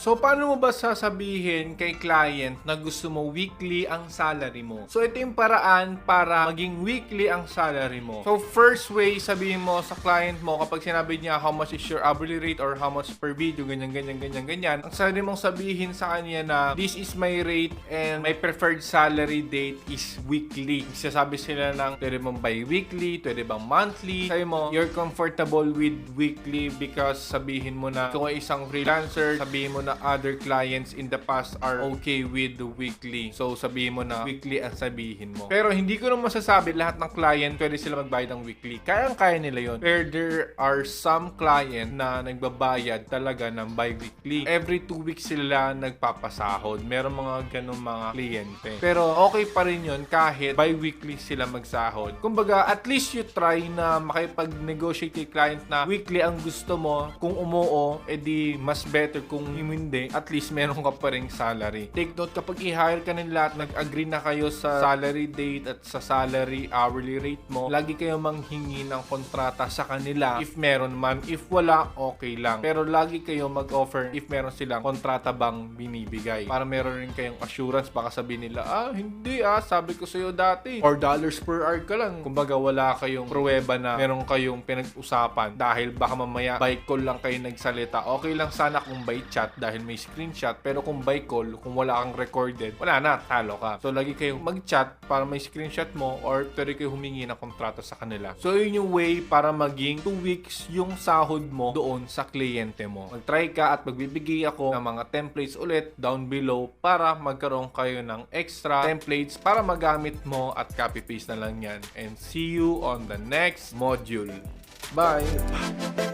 So, paano mo ba sasabihin kay client na gusto mo weekly ang salary mo? So, ito yung paraan para maging weekly ang salary mo. So, first way, sabihin mo sa client mo kapag sinabi niya how much is your hourly rate or how much per video, ganyan. Ang sabi mong sabihin sa kanya na this is my rate and my preferred salary date is weekly. Sasabi sila ng pwede bang bi-weekly, pwede bang monthly. Sabi mo, you're comfortable with weekly because sabihin mo na kung isang freelancer, sabihin mo na other clients in the past are okay with the weekly. So, sabihin mo na weekly ang sabihin mo. Pero hindi ko naman masasabi lahat ng client pwede sila magbayad ng weekly. Kaya nila yon. Pero there are some client na nagbabayad talaga ng bi-weekly. Every 2 weeks sila nagpapasahod. Meron mga ganong mga kliyente. Pero okay pa rin yun kahit bi-weekly sila magsahod. Kumbaga, at least you try na makipag-negotiate kay client na weekly ang gusto mo. Kung umuo, edi mas better kung hindi. At least meron ka pa ring salary. Take note, kapag i-hire ka nila at nag-agree na kayo sa salary date at sa salary hourly rate mo, lagi kayo manghingi ng kontrata sa kanila if meron man. If wala, okay lang. Pero lagi kayo mag-offer if meron silang kontrata bang binibigay. Para meron rin kayong assurance. Baka sabihin nila, hindi sabi ko sa'yo dati $4 per hour ka lang. Kumbaga wala kayong pruweba na meron kayong pinag-usapan dahil baka mamaya by call lang kayo nagsalita. Okay lang sana kung by chat dahil may screenshot, pero kung by call, kung wala kang recorded, wala na, talo ka. So lagi kayong mag-chat para may screenshot mo or pwede kayo humingi ng kontrata sa kanila. So yun yung way para maging 2 weeks yung sahod mo doon sa kliyente mo. Mag-try ka at magbibigay ako ng mga templates ulit down below para magkaroon kayo ng extra templates para magamit mo at copy-paste na lang yan. And see you on the next module. Bye!